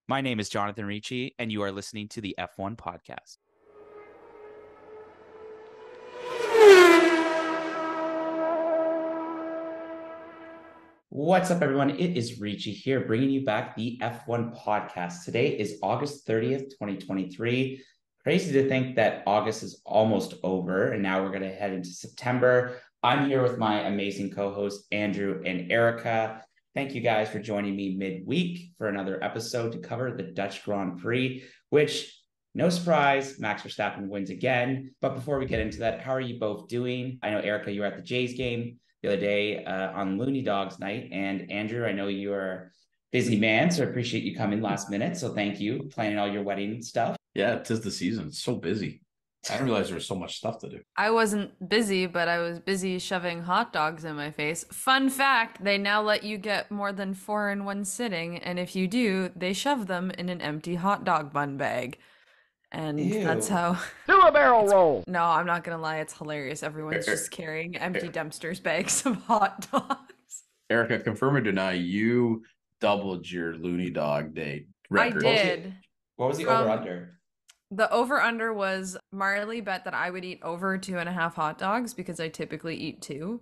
My name is Jonathan Ricci, and you are listening to the F1 Podcast. What's up, everyone? It is Ricci here, bringing you back the F1 Podcast. Today is August 30th, 2023. Crazy to think that August is almost over, and now we're going to head into September. I'm here with my amazing co-hosts, Andrew and Erica. Thank you guys for joining me midweek for another episode to cover the Dutch Grand Prix, which, no surprise, Max Verstappen wins again. But before we get into that, how are you both doing? I know, Erica, you were at the Jays game the other day on Looney Dogs night. And Andrew, I know you are a busy man, so I appreciate you coming last minute. So thank you, planning all your wedding stuff. Yeah, 'tis the season. It's so busy. I didn't realize there was so much stuff to do. I wasn't busy, but I was busy shoving hot dogs in my face. Fun fact, they now let you get more than 4 in one sitting, and if you do, they shove them in an empty hot dog bun bag. And Ew. that's how. Do a barrel roll. No, I'm not gonna lie, it's hilarious. Everyone's just carrying empty dumpsters bags of hot dogs. Erica, confirm or deny, you doubled your Looney Dog Day record. I did. What was the over-under? The over-under was Marley bet that I would eat over 2.5 hot dogs because I typically eat 2.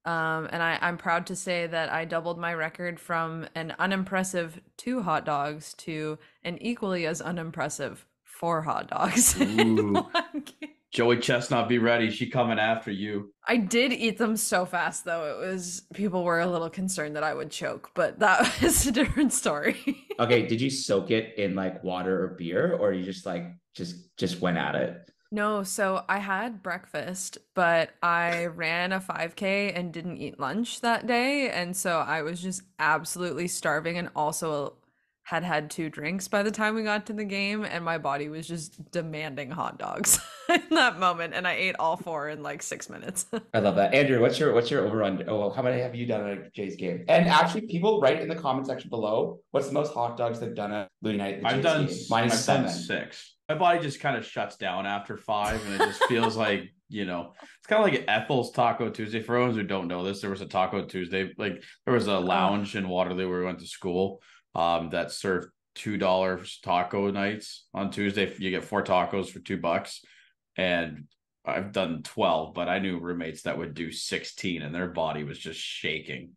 And I'm proud to say that I doubled my record from an unimpressive 2 hot dogs to an equally as unimpressive 4 hot dogs in one game. Joey Chestnut, be ready. She coming after you. I did eat them so fast, though. People were a little concerned that I would choke, but that was a different story. Okay, did you soak it in like water or beer, or you just like just went at it? No, so I had breakfast, but I ran a 5K and didn't eat lunch that day, and so I was just absolutely starving and also had 2 drinks by the time we got to the game, and my body was just demanding hot dogs in that moment, and I ate all 4 in like 6 minutes. I love that. Andrew, what's your over-under? Oh, how many have you done at a Jays game? And actually, people write in the comment section below, what's the most hot dogs they've done at Looney Night at the I've Jays done game? Mine is 7. 6. My body just kind of shuts down after 5, and it just feels like, it's kind of like Ethel's Taco Tuesday. For those who don't know this, there was a Taco Tuesday. Like, there was a lounge in Waterloo where we went to school that served $2 taco nights on Tuesday. You get 4 tacos for $2, and I've done 12, but I knew roommates that would do 16, and their body was just shaking.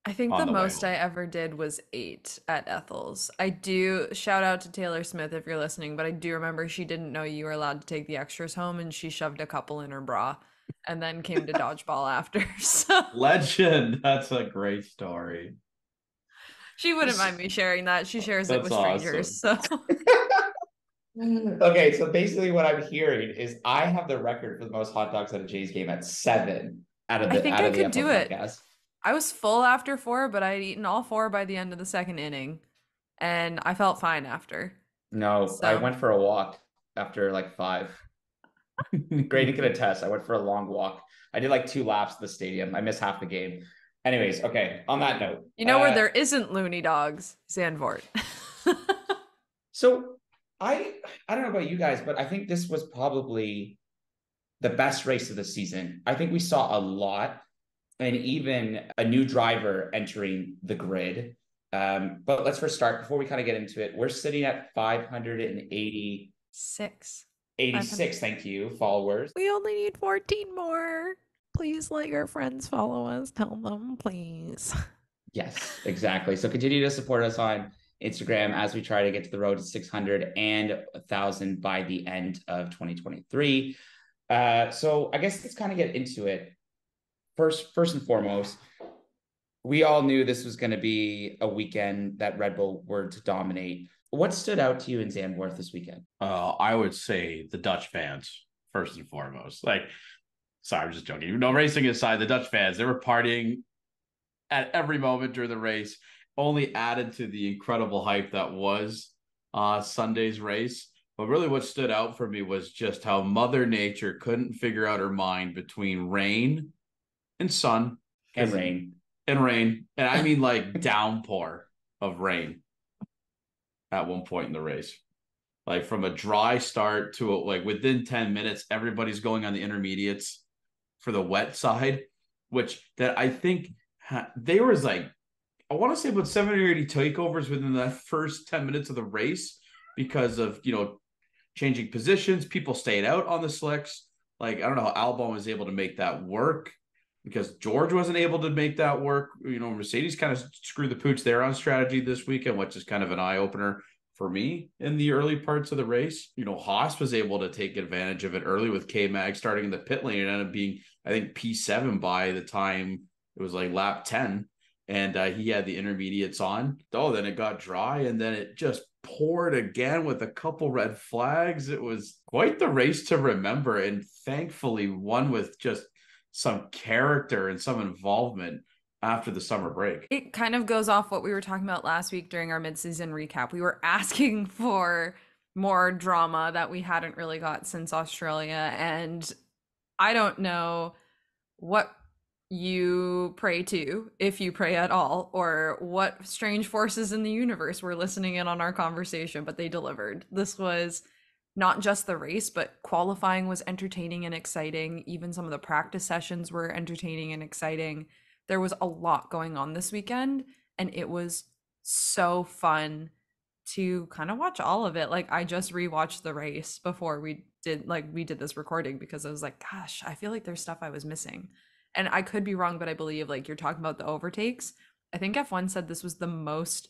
I think the most I ever did was 8 at Ethel's. I do shout out to Taylor Smith if you're listening, but I do remember she didn't know you were allowed to take the extras home, and she shoved a couple in her bra and then came to dodgeball after. So Legend. That's a great story. she wouldn't mind me sharing that. She shares it with strangers. Awesome. So Okay, so basically what I'm hearing is I have the record for the most hot dogs at a Jays game at 7 out of the I think I could do it. podcast. I was full after 4, but I had eaten all 4 by the end of the second inning, and I felt fine after. No, So- I went for a walk after like 5. Grady can attest. I went for a long walk. I did like 2 laps of the stadium. I missed half the game. Anyways, okay. On that note, You know where there isn't Looney Dogs? Zandvoort. So I don't know about you guys, but I think this was probably the best race of the season. I think we saw a lot, and even a new driver entering the grid. But let's first start before we kind of get into it. We're sitting at 586. 6. Thank you, followers. We only need 14 more. Please let your friends follow us. Tell them, please. Yes, exactly. So continue to support us on Instagram as we try to get to the road to 600 and 1,000 by the end of 2023. So I guess let's kind of get into it. First and foremost, we all knew this was going to be a weekend that Red Bull were to dominate. What stood out to you in Zandvoort this weekend? I would say the Dutch fans, first and foremost. Like, sorry, I'm just joking. No, racing aside, the Dutch fans, they were partying at every moment during the race, only added to the incredible hype that was Sunday's race. But really what stood out for me was just how Mother Nature couldn't figure out her mind between rain and sun. And rain. And I mean like downpour of rain at one point in the race. Like from a dry start to like within 10 minutes, everybody's going on the intermediates for the wet side, which that I think there was like I want to say about 70 or 80 takeovers within the first 10 minutes of the race because of, changing positions. People stayed out on the slicks. Like, I don't know how Albon was able to make that work because George wasn't able to make that work. Mercedes kind of screwed the pooch there on strategy this weekend, which is kind of an eye opener for me in the early parts of the race. Haas was able to take advantage of it early with K-Mag starting in the pit lane and ended up being, I think, P7 by the time it was like lap 10. And he had the intermediates on. Oh, then it got dry and then it just poured again with a couple red flags. It was quite the race to remember, and thankfully one with just some character and some involvement after the summer break. It kind of goes off what we were talking about last week during our midseason recap. We were asking for more drama that we hadn't really got since Australia, and I don't know what you pray to, if you pray at all, or what strange forces in the universe were listening in on our conversation, but they delivered. This was not just the race, but qualifying was entertaining and exciting. Even some of the practice sessions were entertaining and exciting. There was a lot going on this weekend, and it was so fun to kind of watch all of it. Like, I just rewatched the race before we did this recording because I was like, gosh, I feel like there's stuff I was missing. And I could be wrong, but I believe, like, you're talking about the overtakes. I think F1 said this was the most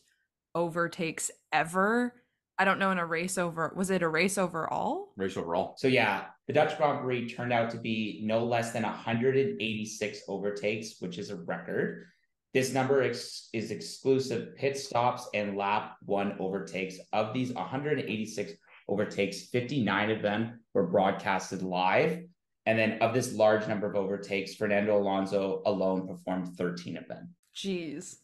overtakes ever. I don't know, in a race over, was it a race overall? Race overall. So yeah, the Dutch Grand Prix turned out to be no less than 186 overtakes, which is a record. This number is exclusive pit stops and lap one overtakes. Of these 186 overtakes, 59 of them were broadcasted live. And then of this large number of overtakes, Fernando Alonso alone performed 13 of them. Jeez.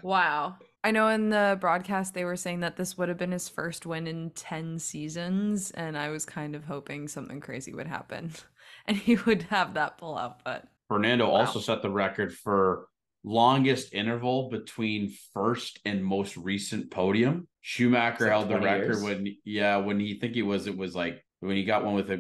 Wow. I know in the broadcast they were saying that this would have been his first win in 10 seasons, and I was kind of hoping something crazy would happen and he would have that pull out. But Fernando also set the record for longest interval between first and most recent podium. Schumacher held the record when it was like when he got one with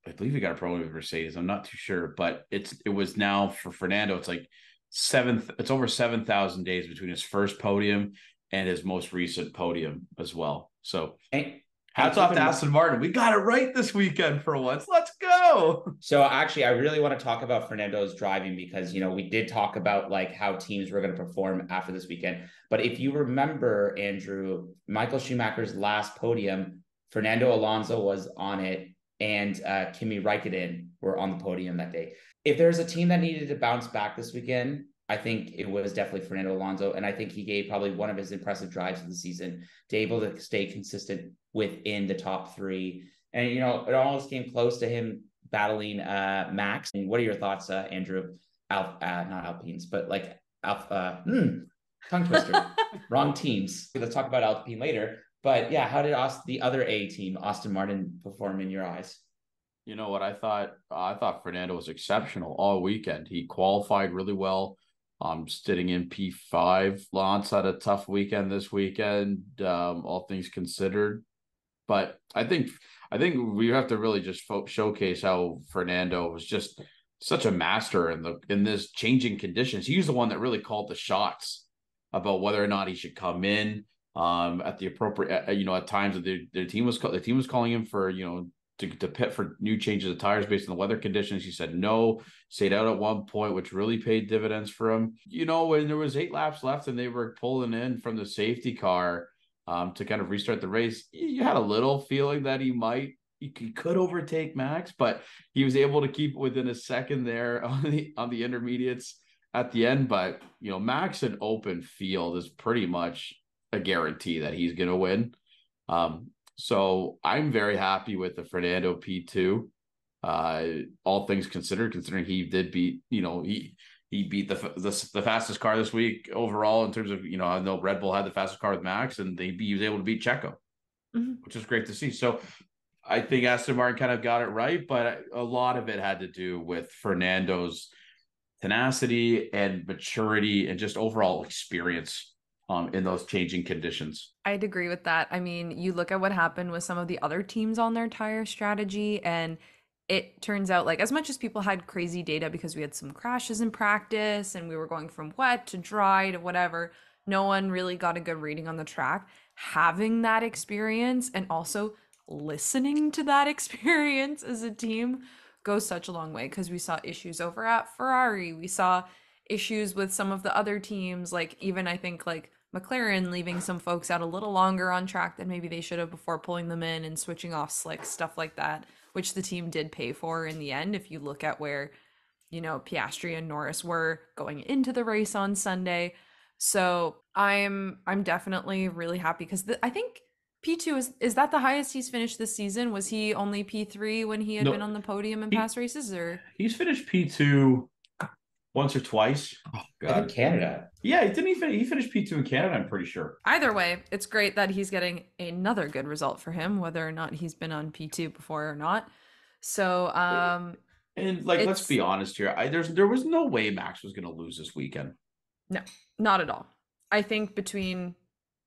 I believe he got a problem with Mercedes. I'm not too sure, but it was now for Fernando. It's like it's over 7,000 days between his first podium and his most recent podium as well. So hats off to Aston Martin. We got it right this weekend for once. Let's go. So actually, I really want to talk about Fernando's driving because, we did talk about like how teams were going to perform after this weekend. But if you remember, Andrew, Michael Schumacher's last podium, Fernando Alonso was on it, and Kimi Räikkönen were on the podium that day. If there's a team that needed to bounce back this weekend, I think it was definitely Fernando Alonso. And I think he gave probably one of his impressive drives of the season to able to stay consistent within the top three. And, it almost came close to him battling Max. And what are your thoughts, Andrew? Not Alpines, but like tongue twister. Wrong teams. Let's talk about Alpine later. But yeah, how did the other A team, Aston Martin, perform in your eyes? You know what I thought? I thought Fernando was exceptional all weekend. He qualified really well. Sitting in P5. Lance had a tough weekend this weekend, all things considered. But I think we have to really just showcase how Fernando was just such a master in this changing conditions. He's the one that really called the shots about whether or not he should come in. At the appropriate, at times the team was calling him for, to pit for new changes of tires based on the weather conditions. He said no, stayed out at one point, which really paid dividends for him. When there was 8 laps left and they were pulling in from the safety car to kind of restart the race, you had a little feeling that he could overtake Max, but he was able to keep within a second there on the intermediates at the end. But Max in open field is pretty much a guarantee that he's going to win. So I'm very happy with the Fernando P2. All things considered, considering he did beat, he beat the fastest car this week overall in terms of, I know Red Bull had the fastest car with Max, and he was able to beat Checo, which is great to see. So I think Aston Martin kind of got it right, but a lot of it had to do with Fernando's tenacity and maturity and just overall experience in those changing conditions. I'd agree with that. I mean, you look at what happened with some of the other teams on their tire strategy, and it turns out like as much as people had crazy data because we had some crashes in practice and we were going from wet to dry to whatever, no one really got a good reading on the track. Having that experience and also listening to that experience as a team goes such a long way, because we saw issues over at Ferrari. We saw issues with some of the other teams, like even I think like McLaren leaving some folks out a little longer on track than maybe they should have before pulling them in and switching off slicks, stuff like that, which the team did pay for in the end. If you look at where, Piastri and Norris were going into the race on Sunday. So I'm definitely really happy because I think P2 is that the highest he's finished this season? Was he only P3 when he had been No, on the podium in he, past races, or he's finished P2 once or twice. Oh I think God. Canada. Yeah, he finished P2 in Canada, I'm pretty sure. either way, it's great that he's getting another good result for him, whether or not he's been on P2 before or not. So And like, let's it's be honest here. There was no way Max was going to lose this weekend. no, not at all. I think between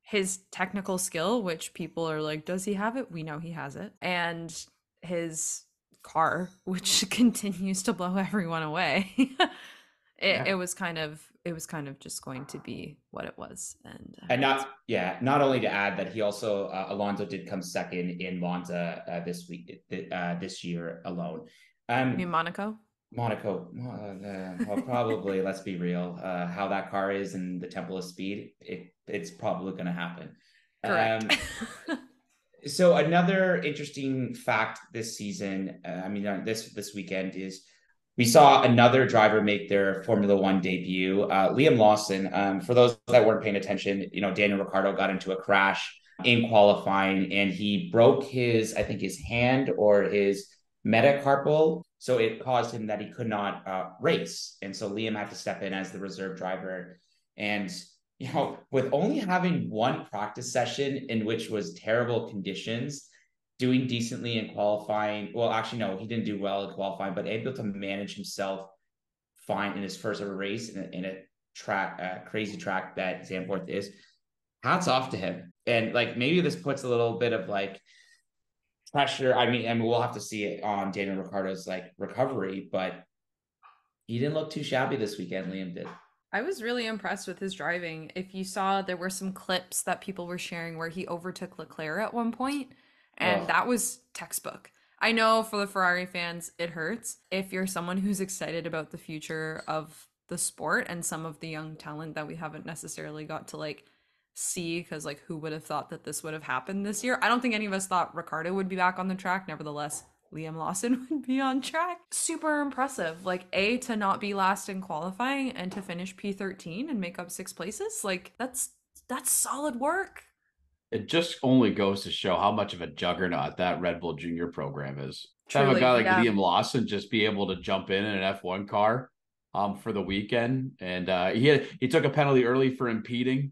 his technical skill, which people are like, does he have it? We know he has it. And his car, which continues to blow everyone away. It was kind of just going to be what it was. And not only to add that he also Alonso did come second in Monza this year alone. you mean Monaco? Monaco, well, probably. Let's be real. How that car is and the Temple of Speed, it's probably going to happen. Correct. So another interesting fact this season, this weekend, is we saw another driver make their Formula One debut, Liam Lawson. For those that weren't paying attention, Daniel Ricciardo got into a crash in qualifying and he broke his hand or his metacarpal. So it caused him that he could not race. And so Liam had to step in as the reserve driver. And, with only having one practice session in which was terrible conditions, doing decently in qualifying. Well, actually, no, he didn't do well in qualifying, but able to manage himself fine in his first ever race in a track, crazy track that Zandvoort is. Hats off to him. And like, maybe this puts a little bit of like pressure. I mean, we'll have to see it on Daniel Ricciardo's like recovery, but he didn't look too shabby this weekend. Liam did. I was really impressed with his driving. If you saw, there were some clips that people were sharing where he overtook Leclerc at one point, and that was textbook. I know for the Ferrari fans, it hurts. If you're someone who's excited about the future of the sport and some of the young talent that we haven't necessarily got to like see, because like who would have thought that this would have happened this year? I don't think any of us thought Ricciardo would be back on the track. Nevertheless, Liam Lawson would be on track. Super impressive. Like, to not be last in qualifying and to finish P13 and make up 6 places. Like, that's solid work. It just only goes to show how much of a juggernaut that Red Bull Junior program is. To have Truly, a guy like yeah. Liam Lawson just be able to jump in an F1 car for the weekend. And he took a penalty early for impeding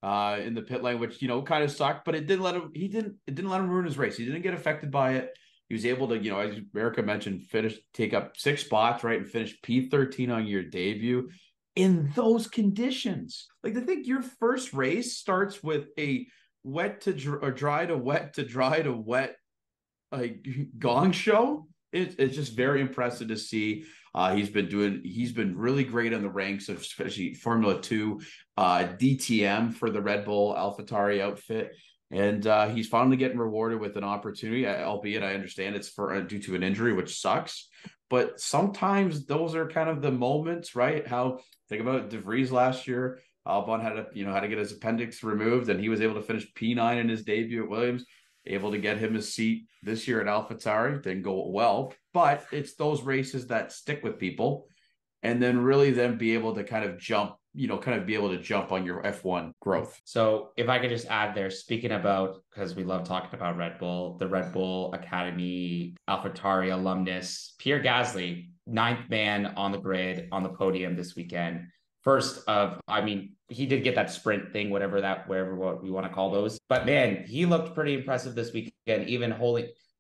in the pit lane, which, kind of sucked, but it didn't let him ruin his race. He didn't get affected by it. He was able to, as Erica mentioned, take up 6 spots, right, and finish P13 on your debut in those conditions. Like, I think your first race starts with a wet to dry to wet to dry to wet like gong show. It's just very impressive to see. He's been really great on the ranks of especially Formula 2, DTM for the Red Bull AlphaTauri outfit. And he's finally getting rewarded with an opportunity, albeit I understand it's due to an injury, which sucks. But sometimes those are kind of the moments, right? Think about DeVries last year. Albon had to get his appendix removed, and he was able to finish P9 in his debut at Williams, able to get him a seat this year at AlphaTauri. Didn't go well, but it's those races that stick with people, and then really then be able to kind of jump on your F1 growth. So if I could just add there, speaking about, because we love talking about Red Bull, the Red Bull Academy AlphaTauri alumnus, Pierre Gasly, 9th man on the grid on the podium this weekend. He did get that sprint thing, what we want to call those. But man, he looked pretty impressive this weekend, even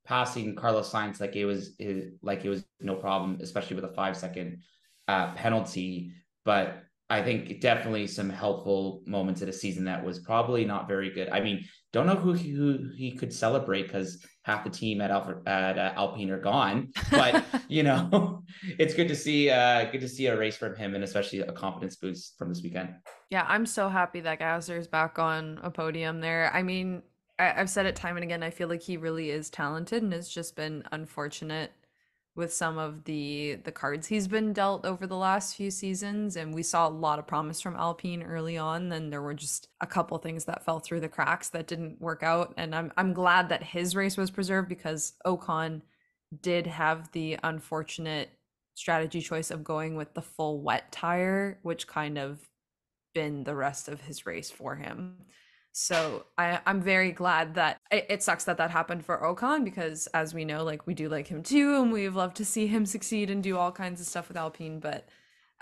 passing Carlos Sainz like it was no problem, especially with a 5-second penalty. But I think definitely some helpful moments in a season that was probably not very good. I mean, Don't know who he could celebrate because half the team at Alpine are gone. But it's good to see a race from him, and especially a confidence boost from this weekend. Yeah, I'm so happy that Gasser is back on a podium there. I mean, I've said it time and again. I feel like he really is talented, and it's just been unfortunate with some of the cards he's been dealt over the last few seasons. And we saw a lot of promise from Alpine early on. Then there were just a couple things that fell through the cracks that didn't work out. And I'm glad that his race was preserved, because Ocon did have the unfortunate strategy choice of going with the full wet tire, which kind of been the rest of his race for him. So I'm very glad that it sucks that happened for Ocon, because as we know, like, we do like him too, and we've loved to see him succeed and do all kinds of stuff with Alpine. But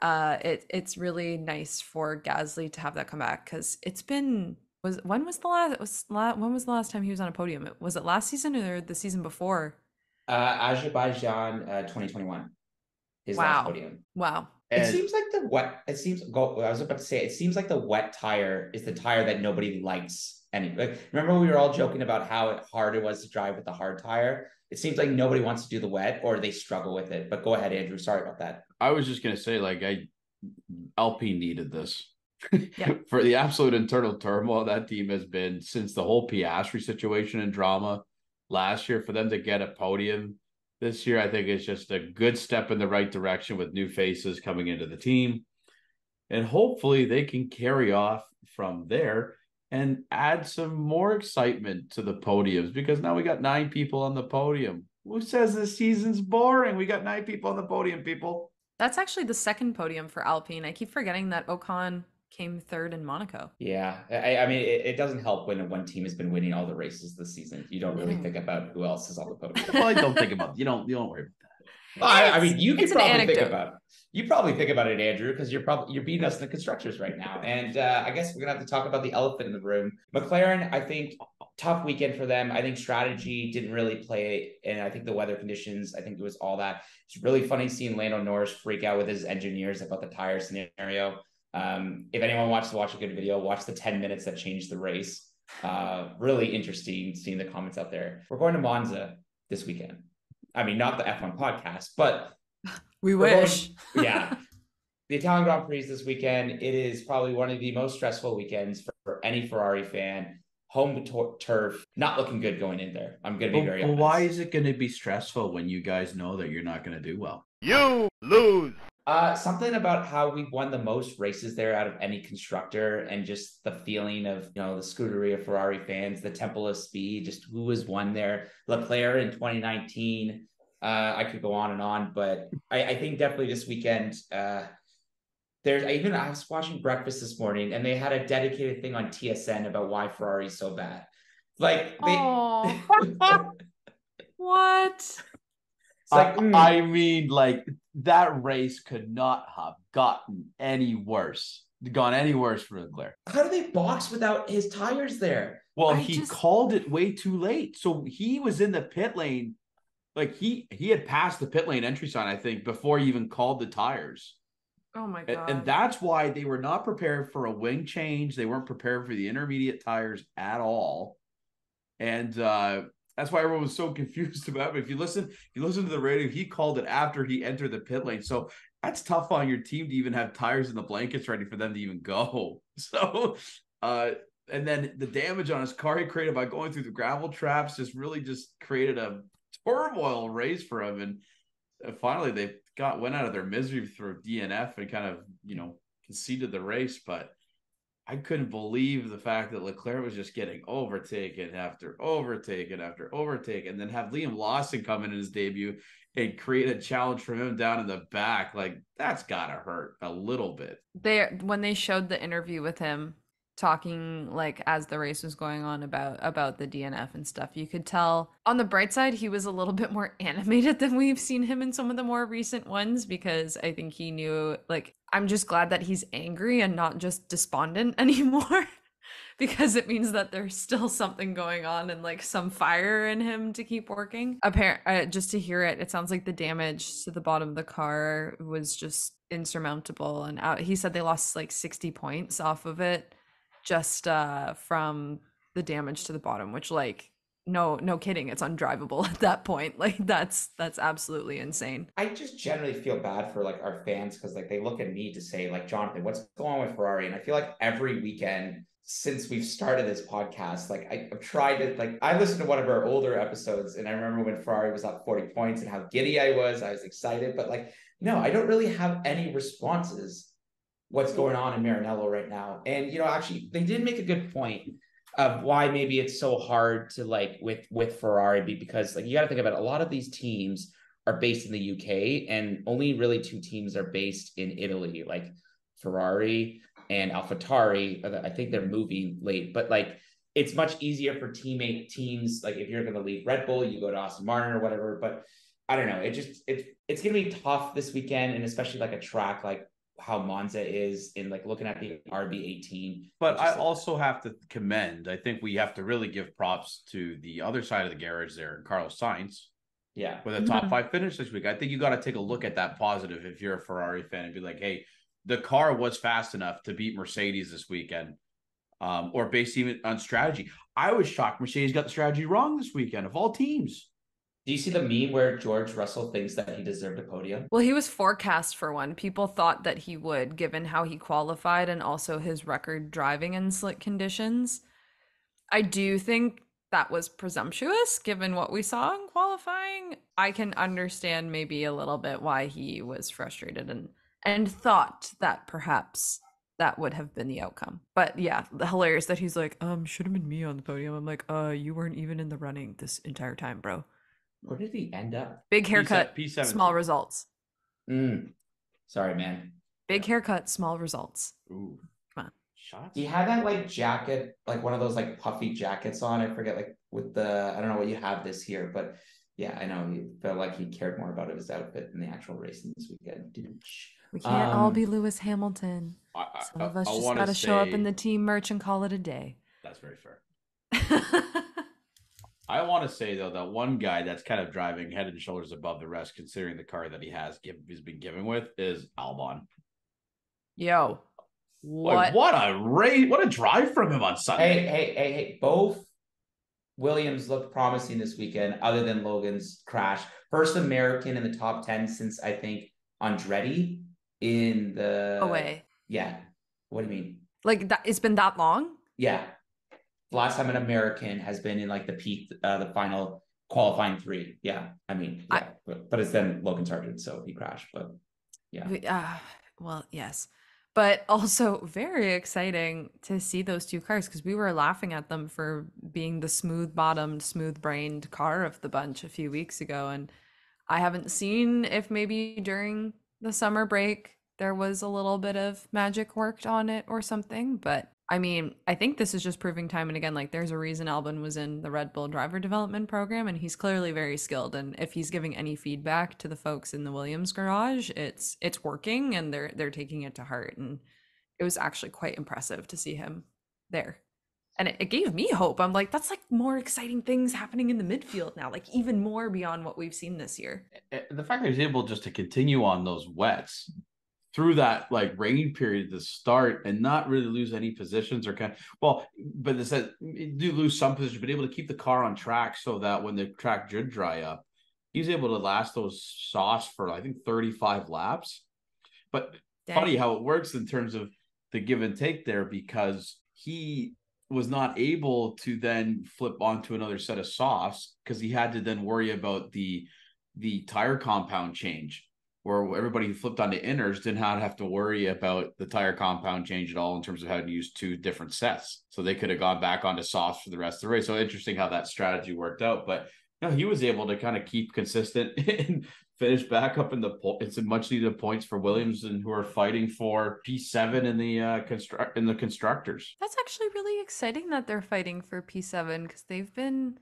it's really nice for Gasly to have that comeback, because it's been when was the last time he was on a podium? Was it last season or the season before? Azerbaijan 2021, his last podium. Wow. It seems like I was about to say, it seems like the wet tire is the tire that nobody likes. Remember we were all joking about how hard it was to drive with the hard tire? It seems like nobody wants to do the wet, or they struggle with it. But go ahead, Andrew. Sorry about that. I was just going to say, Alpine needed this. Yeah. For the absolute internal turmoil that team has been since the whole Piastri situation and drama last year, for them to get a podium this year, I think it's just a good step in the right direction with new faces coming into the team. And hopefully they can carry off from there and add some more excitement to the podiums, because now we got 9 people on the podium. Who says this season's boring? We got 9 people on the podium, people. That's actually the second podium for Alpine. I keep forgetting that Ocon came third in Monaco. Yeah, I mean, it doesn't help when one team has been winning all the races this season. You don't really think about who else is on the podium. Well, I don't think about you don't worry about that. Well, I mean, you probably think about it, Andrew, because you're beating us in the constructors right now. And I guess we're gonna have to talk about the elephant in the room. McLaren, I think, tough weekend for them. I think strategy didn't really play, and I think the weather conditions, I think it was all that. It's really funny seeing Lando Norris freak out with his engineers about the tire scenario. If anyone wants to watch a good video, watch the 10 minutes that changed the race. Really interesting seeing the comments out there. We're going to Monza this weekend. I mean, not the F1 podcast, but we wish. Yeah. The Italian Grand Prix this weekend. It is probably one of the most stressful weekends for any Ferrari fan. Home turf, not looking good going in there. I'm going to be very honest. Why is it going to be stressful when you guys know that you're not going to do well? You lose. Something about how we won the most races there out of any constructor, and just the feeling of, the Scuderia Ferrari fans, the Temple of Speed, just who was won there. Leclerc in 2019. I could go on, but I think definitely this weekend, I was watching Breakfast this morning, and they had a dedicated thing on TSN about why Ferrari is so bad. What? I mean, that race could not have gone any worse for Leclerc. How do they box without his tires there? Well, he called it way too late. So he was in the pit lane. He had passed the pit lane entry sign, I think, before he even called the tires. Oh my God. And that's why they were not prepared for a wing change. They weren't prepared for the intermediate tires at all. And that's why everyone was so confused about it. If you listen to the radio, he called it after he entered the pit lane. So that's tough on your team to even have tires in the blankets ready for them to even go. So, and then the damage on his car he created by going through the gravel traps just created a turmoil race for him. And finally they went out of their misery through DNF and kind of, conceded the race. But I couldn't believe the fact that Leclerc was just getting overtaken after overtaken after overtaken, and then have Liam Lawson come in his debut and create a challenge for him down in the back. That's gotta hurt a little bit. When they showed the interview with him talking, as the race was going on about the DNF and stuff, you could tell on the bright side he was a little bit more animated than we've seen him in some of the more recent ones, because I think he knew, I'm just glad that he's angry and not just despondent anymore, because it means that there's still something going on and some fire in him to keep working. Just to hear it sounds like the damage to the bottom of the car was just insurmountable, and he said they lost 60 points off of it, just from the damage to the bottom, which like no kidding, it's undrivable at that point. Like that's absolutely insane. I just generally feel bad for like our fans because like they look at me to say like, Jonathan, what's going on with Ferrari? And I feel like every weekend since we've started this podcast, like I've tried to like I listened to one of our older episodes and I remember when Ferrari was up 40 points and how giddy I was excited, but like no, I don't really have any responses what's going on in Maranello right now. And actually they did make a good point of why maybe it's so hard to like with Ferrari because like you got to think about it, a lot of these teams are based in the UK and only really two teams are based in Italy, like Ferrari and AlphaTauri. I think they're moving late, but like it's much easier for teams. Like if you're going to leave Red Bull, you go to Aston Martin or whatever. But I don't know. It's going to be tough this weekend, and especially like a track like how Monza is in like looking at the RB18. But I also have to commend, I think we have to really give props to the other side of the garage there, Carlos Sainz. Yeah. With a top 5 finish this week. I think you got to take a look at that positive if you're a Ferrari fan and be like, hey, the car was fast enough to beat Mercedes this weekend. Or based even on strategy. I was shocked Mercedes got the strategy wrong this weekend of all teams. Do you see the meme where George Russell thinks that he deserved a podium? Well, he was forecast for one. People thought that he would, given how he qualified and also his record driving in slick conditions. I do think that was presumptuous, given what we saw in qualifying. I can understand maybe a little bit why he was frustrated and thought that perhaps that would have been the outcome. But yeah, hilarious that he's like, should have been me on the podium. I'm like, you weren't even in the running this entire time, bro. Where did he end up? Big haircut, P7. small results. Sorry, man. Big haircut, small results. Ooh. Come on. Shots? He had that like jacket, like one of those like puffy jackets on. I forget like with the, I don't know what you have this year, but yeah, I know he felt like he cared more about his outfit than the actual racing this weekend. We can't all be Lewis Hamilton. Some of us just gotta show up in the team merch and call it a day. That's very fair. I want to say though that one guy that's kind of driving head and shoulders above the rest, considering the car that he's been given with, is Albon. Yo, what a race! What a drive from him on Sunday. Hey! Both Williams looked promising this weekend, other than Logan's crash. First American in the top 10 since I think Andretti in the away. Yeah. What do you mean? Like that? It's been that long? Yeah. Last time an American has been in like the final qualifying 3. Yeah. I mean, yeah. But it's then Logan Sargent, so he crashed. But yeah. Well, yes. But also very exciting to see those two cars because we were laughing at them for being the smooth-bottomed, smooth-brained car of the bunch a few weeks ago. And I haven't seen if maybe during the summer break there was a little bit of magic worked on it or something. But I mean, I think this is just proving time and again, like there's a reason Albon was in the Red Bull driver development program and he's clearly very skilled. And if he's giving any feedback to the folks in the Williams garage, it's working and they're taking it to heart. And it was actually quite impressive to see him there. And it gave me hope. I'm like, that's like more exciting things happening in the midfield now, like even more beyond what we've seen this year. The fact that he's able just to continue on those wets through that like rain period to start and not really lose any positions but it says do lose some positions, but able to keep the car on track so that when the track did dry up, he's able to last those softs for I think 35 laps. But funny how it works in terms of the give and take there, because he was not able to then flip onto another set of softs because he had to then worry about the tire compound change, where everybody who flipped onto inners did not have to worry about the tire compound change at all in terms of how to use 2 different sets. So they could have gone back onto softs for the rest of the race. So interesting how that strategy worked out. But he was able to kind of keep consistent and finish back up in some much needed points for Williams, and who are fighting for P7 in the constructors. That's actually really exciting that they're fighting for P7 because they've been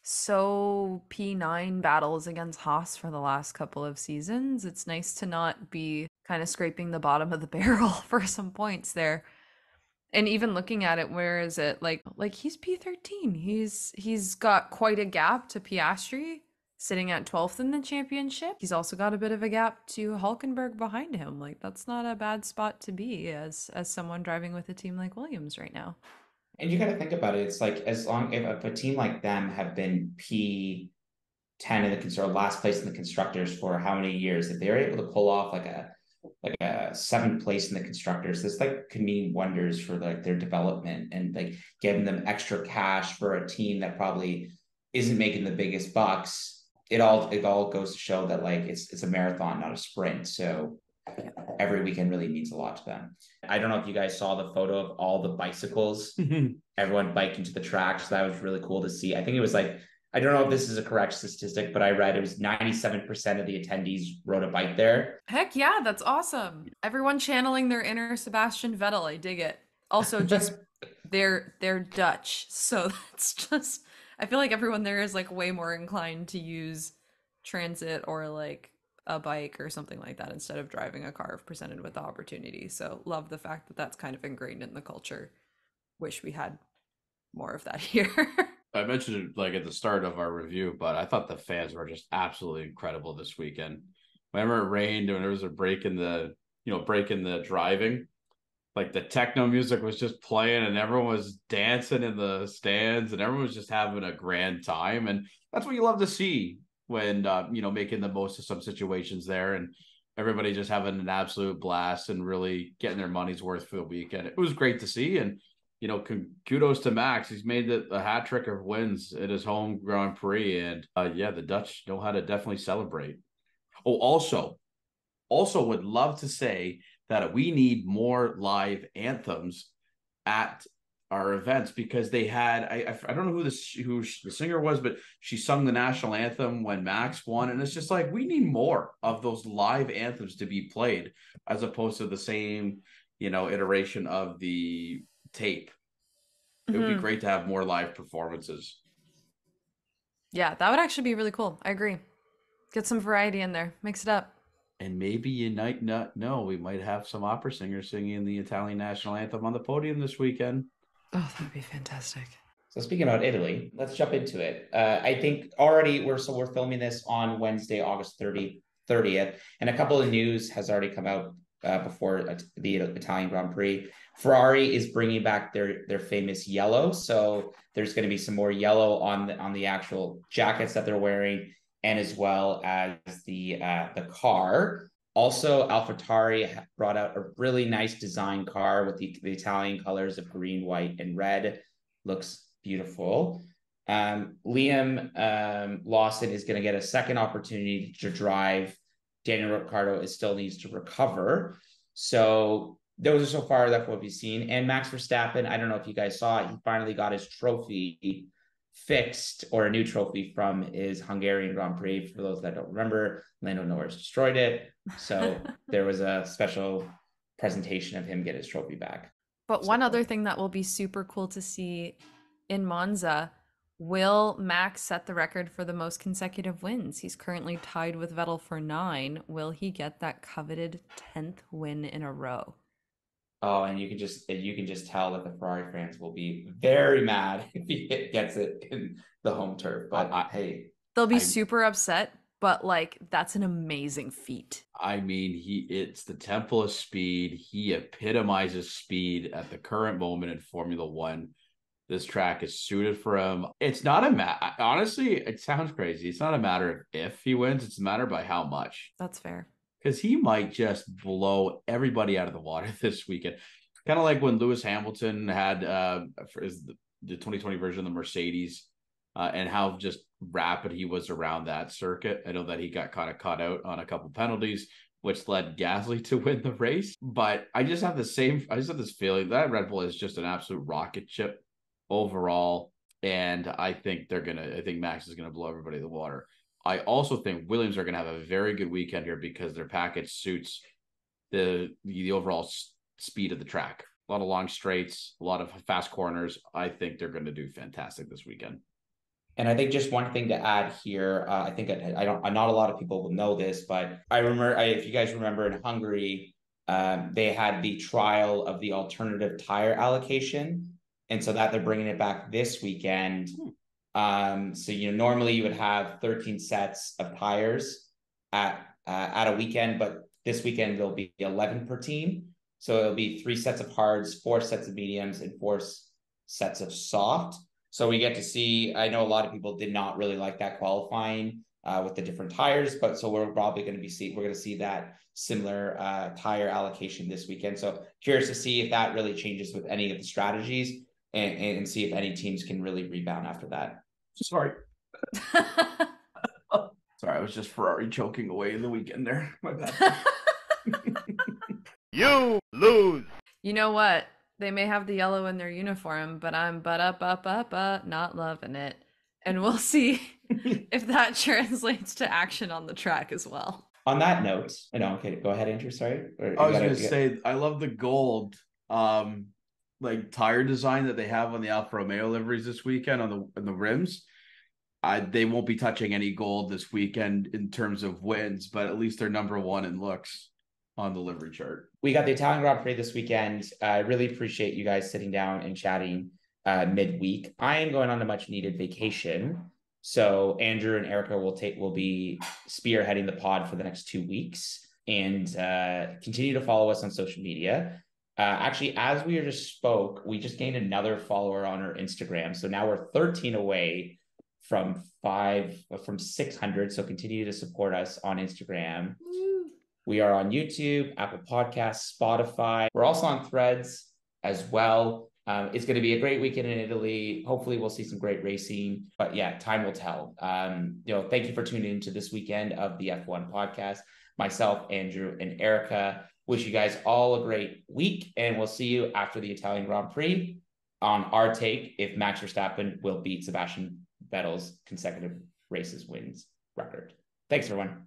so P9 battles against Haas for the last couple of seasons. It's nice to not be kind of scraping the bottom of the barrel for some points there. And even looking at it, where is it? Like he's P13. He's got quite a gap to Piastri, sitting at 12th in the championship. He's also got a bit of a gap to Hülkenberg behind him. Like that's not a bad spot to be as someone driving with a team like Williams right now. And you got to think about it. It's like as long if a team like them have been P10 in the constructor, last place in the constructors for how many years, if they're able to pull off like a seventh place in the constructors, this like could mean wonders for like their development and like giving them extra cash for a team that probably isn't making the biggest bucks. It all goes to show that like it's a marathon, not a sprint. So every weekend really means a lot to them. I don't know if you guys saw the photo of all the bicycles, everyone biked into the track. So that was really cool to see. I think it was like, I don't know if this is a correct statistic, but I read it was 97% of the attendees rode a bike there. Heck yeah, that's awesome. Everyone channeling their inner Sebastian Vettel. I dig it. Also, just they're Dutch, so that's just I feel like everyone there is like way more inclined to use transit or like a bike or something like that instead of driving a car if presented with the opportunity. So love the fact that that's kind of ingrained in the culture. Wish we had more of that here. I mentioned it like at the start of our review, but I thought the fans were just absolutely incredible this weekend. Whenever it rained and there was a break in the driving, like the techno music was just playing and everyone was dancing in the stands and everyone was just having a grand time. And that's what you love to see when, making the most of some situations there and everybody just having an absolute blast and really getting their money's worth for the weekend. It was great to see. And, kudos to Max. He's made a hat trick of wins at his home Grand Prix. And the Dutch know how to definitely celebrate. Oh, also would love to say that we need more live anthems at our events because they had I don't know who the singer was, but she sung the national anthem when Max won, and it's just like we need more of those live anthems to be played as opposed to the same iteration of the tape. It would be great to have more live performances. Yeah, that would actually be really cool. I agree. Get some variety in there. Mix it up. And maybe you might not know, we might have some opera singers singing the Italian national anthem on the podium this weekend. Oh, that'd be fantastic. So speaking about Italy, let's jump into it. I think already we're filming this on Wednesday, August 30th, and a couple of news has already come out before the Italian Grand Prix. Ferrari is bringing back their famous yellow, so there's going to be some more yellow on the actual jackets that they're wearing, and as well as the car. Also, AlphaTauri brought out a really nice design car with the Italian colors of green, white, and red. Looks beautiful. Liam Lawson is going to get a second opportunity to drive. Daniel Ricciardo still needs to recover. So those are so far that what we've seen. And Max Verstappen, I don't know if you guys saw it, he finally got his trophy fixed, or a new trophy from his Hungarian Grand Prix. For those that don't remember, Lando Norris destroyed it. So there was a special presentation of him get his trophy back. But one other thing that will be super cool to see in Monza, will Max set the record for the most consecutive wins? He's currently tied with Vettel for 9. Will he get that coveted 10th win in a row? Oh, and you can just tell that the Ferrari fans will be very mad if he gets it in the home turf. But hey, they'll be super upset. But like, that's an amazing feat. I mean, it's the temple of speed. He epitomizes speed at the current moment in Formula One. This track is suited for him. It's not honestly, it sounds crazy. It's not a matter of if he wins, it's a matter by how much. That's fair. Because he might just blow everybody out of the water this weekend. Kind of like when Lewis Hamilton had the 2020 version of the Mercedes, and how just rapid he was around that circuit. I know that he got kind of caught out on a couple penalties, which led Gasly to win the race. But I just have this feeling that Red Bull is just an absolute rocket ship overall. And I think Max is going to blow everybody in the water. I also think Williams are going to have a very good weekend here because their package suits the overall speed of the track. A lot of long straights, a lot of fast corners. I think they're going to do fantastic this weekend. And I think just one thing to add here, I think not a lot of people will know this, but I remember, if you guys remember in Hungary, they had the trial of the alternative tire allocation. And so that they're bringing it back this weekend. So, normally you would have 13 sets of tires at a weekend, but this weekend there'll be 11 per team. So it'll be 3 sets of hards, 4 sets of mediums, and sets of soft. So we get to see, I know a lot of people did not really like that qualifying with the different tires, but so we're probably going to we're going to see that similar tire allocation this weekend. So curious to see if that really changes with any of the strategies and see if any teams can really rebound after that. Sorry. Sorry, I was just Ferrari choking away in the weekend there. My bad. You lose. You know what? They may have the yellow in their uniform, but I'm not loving it. And we'll see if that translates to action on the track as well. On that note, okay, go ahead, Andrew. Sorry. I was going to say, I love the gold like tire design that they have on the Alfa Romeo liveries this weekend on the rims. They won't be touching any gold this weekend in terms of wins, but at least they're number one in looks on the livery chart. We got the Italian Grand Prix this weekend. I really appreciate you guys sitting down and chatting midweek. I am going on a much needed vacation. So Andrew and Erica will be spearheading the pod for the next 2 weeks, and continue to follow us on social media. Actually, as we just spoke, we just gained another follower on our Instagram. So now we're 13 away from 600. So continue to support us on Instagram. We are on YouTube, Apple Podcasts, Spotify. We're also on Threads as well. It's going to be a great weekend in Italy. Hopefully we'll see some great racing, but yeah, time will tell. Thank you for tuning into this weekend of the F1 podcast. Myself, Andrew, and Erica wish you guys all a great week, and we'll see you after the Italian Grand Prix on our take if Max Verstappen will beat Sebastian Vettel's consecutive races wins record. Thanks, everyone.